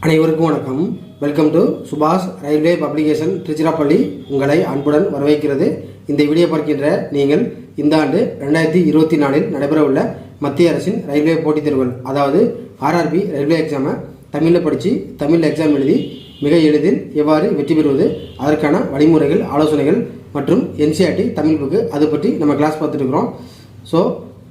அனைவருக்கும் வணக்கம். Welcome to சுபாஷ் ரயில்வே பப்ளிகேஷன் திருச்சிராப்பள்ளி உங்களை அன்புடன் வரவேற்கிறது. இந்த வீடியோ பார்க்கின்ற நீங்கள் இந்த ஆண்டு 2024 நடைபெறவுள்ள மத்திய அரசின் ரயில்வே போட்டித் தேர்வுகள், அதாவது ஆர்ஆர்பி ரயில்வே எக்ஸாமை தமிழில் படித்து தமிழ் எக்ஸாம் எழுதி மிக எளிதில் எவ்வாறு வெற்றி பெறுவது, அதற்கான வழிமுறைகள், ஆலோசனைகள் மற்றும் என்சிஆர்டி தமிழ் புக்கு அது பற்றி நம்ம கிளாஸ் பார்த்துட்டு இருக்கிறோம். ஸோ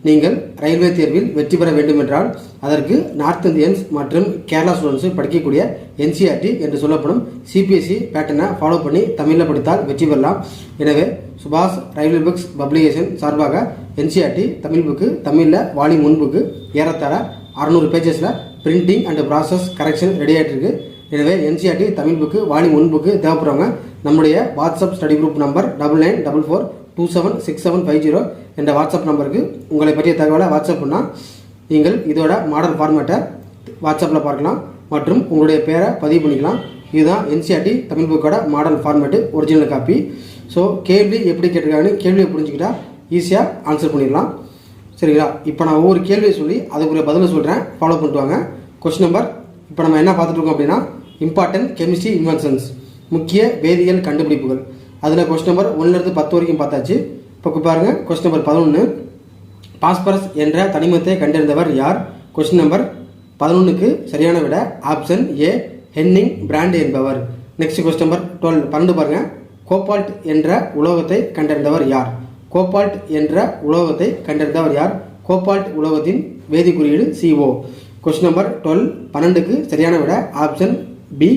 நீங்கள் ரயில்வே தேர்வில் வெற்றி பெற வேண்டும் என்றால் அதற்கு நார்த் இந்தியன்ஸ் மற்றும் கேரளா ஸ்டூடெண்ட்ஸ் படிக்கக்கூடிய என்சிஆர்டி என்று சொல்லப்படும் சிபிஎஸ்சி பேட்டர்னை ஃபாலோ பண்ணி தமிழில் படித்தால் வெற்றி பெறலாம். எனவே சுபாஷ் ரயில்வே புக்ஸ் பப்ளிகேஷன் சார்பாக என்சிஆர்டி தமிழ் புக்கு தமிழில் வால்யூம் 1 புக்கு ஏறத்தாழ 600 பேஜஸில் printing and process correction ready ஆகிட்டு இருக்கு. எனவே NCERT Tamil book volume 1 book தேவைப்படுறவங்க நம்முடைய வாட்ஸ்அப் ஸ்டடி குரூப் நம்பர் 9944276750 என்ற வாட்ஸ்அப் நம்பருக்கு உங்களை பற்றிய தகவலை வாட்ஸ்அப் பண்ணால் நீங்கள் இதோட மாடல் ஃபார்மேட்டை வாட்ஸ்அப்பில் பார்க்கலாம் மற்றும் உங்களுடைய பேரை பதிவு பண்ணிக்கலாம். இதுதான் என்சிஆர்டி தமிழ் புக்கோட model format, original copy. So கேள்வி எப்படி கேட்டிருக்காங்கன்னு கேள்வியை புரிஞ்சுக்கிட்டா ஈஸியாக ஆன்சர் பண்ணிடலாம். சரிங்களா? இப்போ நான் ஒவ்வொரு கேள்வியை சொல்லி அதுக்குரிய பதிலை சொல்கிறேன், ஃபாலோ பண்ணிட்டு வாங்க. கொஸ்டின் நம்பர் இப்போ நம்ம என்ன பார்த்துட்டு இருக்கோம் அப்படின்னா இம்பார்ட்டன்ட் கெமிஸ்ட்ரி இன்வென்ஷன்ஸ், முக்கிய வேதியியல் கண்டுபிடிப்புகள். அதில் கொஸ்டின் நம்பர் 1லேருந்து 10 வரைக்கும் பார்த்தாச்சு. இப்போ பாருங்க, கொஸ்டின் நம்பர் 11, பாஸ்பரஸ் என்ற தனிமத்தை கண்டறிந்தவர் யார்? கொஸ்டின் நம்பர் 11க்கு சரியான விட ஆப்ஷன் ஏ ஹென்னிங் பிராண்ட் என்பவர். நெக்ஸ்ட் கொஸ்டின் நம்பர் 12 பாருங்க, கோபால்ட் என்ற உலோகத்தை கண்டறிந்தவர் யார்? கோபால்ட் என்ற உலோகத்தை கண்டறிந்தவர் யார்? கோபால்ட் உலோகத்தின் வேதி குறியீடு CO. கொஸ்டின் நம்பர் 12க்கு சரியான விட ஆப்ஷன் பி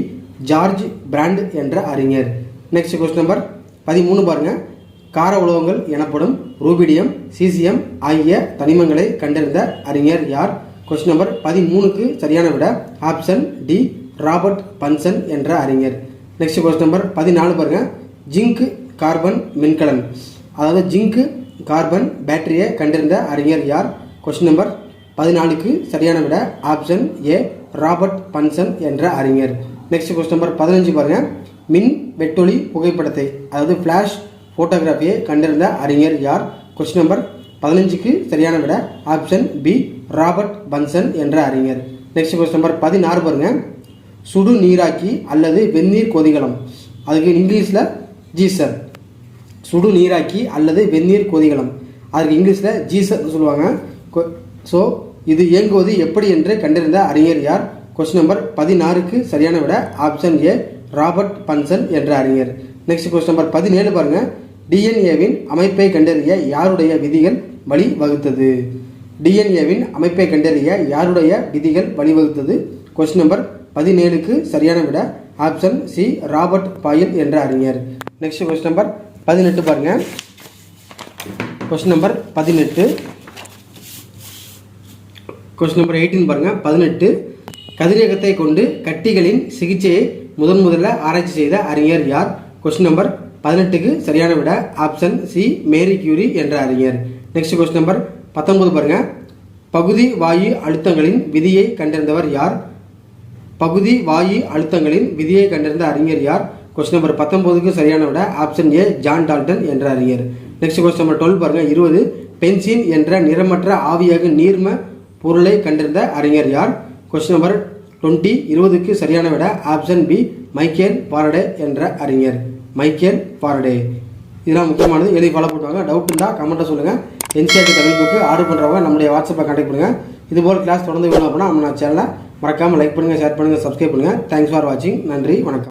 ஜார்ஜ் பிராண்ட் என்ற அறிஞர். நெக்ஸ்ட் கொஸ்டின் நம்பர் 13 பாருங்க, கார உலோகங்கள் எனப்படும் ரூபிடியம், சீசியம் ஆகிய தனிமங்களை கண்டறிந்த அறிஞர் யார்? கொஸ்டின் நம்பர் 13க்கு சரியான விட ஆப்ஷன் டி ராபர்ட் பன்சன் என்ற அறிஞர். நெக்ஸ்ட் கொஸ்டின் நம்பர் 14 பாருங்க, ஜிங்க் கார்பன் மின்கலன், அதாவது ஜிங்க் கார்பன் பேட்டரியை கண்டறிந்த அறிஞர் யார்? கொஸ்டின் நம்பர் 14க்கு சரியான விட ஆப்ஷன் ஏ ராபர்ட் பன்சன் என்ற அறிஞர். நெக்ஸ்ட் கொஸ்டின் நம்பர் 15 பாருங்க, மின் வெட்டொளி புகைப்படத்தை, அதாவது ஃபிளாஷ் போட்டோகிராஃபியை கண்டறிந்த அறிஞர் யார்? கொஸ்டின் நம்பர் 15க்கு சரியான விட ஆப்ஷன் பி ராபர்ட் பன்சன் என்ற அறிஞர். நெக்ஸ்ட் கொஸ்டின் நம்பர் 16 பாருங்க, சுடு நீராக்கி அல்லது வெந்நீர் கொதிகலம், அதுக்கு இங்கிலீஷில் ஜீசர். சுடு நீராக்கி அல்லது வெந்நீர் கொதிகலம், அதுக்கு இங்கிலீஷில் ஜீசர் சொல்லுவாங்க. ஸோ இது இயங்குவது எப்படி என்று கண்டறிந்த அறிஞர் யார்? கொஸ்டின் நம்பர் 16க்கு சரியான விட ஆப்ஷன் ஏ ராபர்ட் பன்சன் என்ற அறிஞர். நெக்ஸ்ட் கொஸ்டின் நம்பர் 17 பாருங்க, டிஎன்ஏவின் அமைப்பை கண்டறிய யாருடைய விதிகள் வழிவகுத்தது? டிஎன்ஏவின் அமைப்பை கண்டறிய யாருடைய விதிகள் வழிவகுத்தது? கொஸ்டின் நம்பர் 17க்கு சரியான விட ஆப்ஷன் சி ராபர்ட் பாயில் என்ற அறிஞர். நெக்ஸ்ட் கொஸ்டின் நம்பர் 18 பாருங்க, கொஸ்டின் நம்பர் 18. கொஸ்டின் நம்பர் 18 பாருங்க, 18, கதிரியக்கத்தை கொண்டு கட்டிகளின் சிகிச்சையை முதல்ல ஆராய்ச்சி செய்த அறிஞர் யார்? கொஸ்டின் நம்பர் 18க்கு சரியான விட ஆப்ஷன் சி மேரி கியூரி என்ற அறிஞர். நெக்ஸ்ட் கொஸ்டின் நம்பர் 19 பாருங்க, பகுதி வாயு அழுத்தங்களின் விதியை கண்டறிந்தவர் யார்? பகுதி வாயு அழுத்தங்களின் விதியை கண்டறிந்த அறிஞர் யார்? கொஸ்டின் நம்பர் 19க்கு சரியான விட ஆப்ஷன் ஏ ஜான் டால்டன் என்ற அறிஞர். நெக்ஸ்ட் கொஸ்டின் நம்பர் 12 பாருங்க, 20, பென்சின் என்ற நிறமற்ற ஆவியாக நீர்ம பொருளை கண்டறிந்த அறிஞர் யார்? கொஸ்டின் நம்பர் 20க்கு சரியான விட ஆப்ஷன் பி மைக்கேல் ஃபாரடே என்ற அறிஞர். Michael Faraday. இதெல்லாம் முக்கியமானது, எழுதி ஃபாலோ பண்ணுவாங்க. டவுட் இருந்தால் கமெண்ட்டை சொல்லுங்கள். என்சிஆர்டி தமிழ் புக்கு ஆர்டர் பண்ணுறவங்க நம்முடைய வாட்ஸ்அப்பை கான்டாக்ட் பண்ணுங்கள். இதுபோல் கிளாஸ் தொடர்ந்து வேணும் அப்படின்னா நம்ம சேனலை மறக்காமல் லைக் பண்ணுங்கள், ஷேர் பண்ணுங்கள், சப்ஸ்கிரைப் பண்ணுங்கள். தேங்க்ஸ் ஃபார் வாட்சிங். நன்றி, வணக்கம்.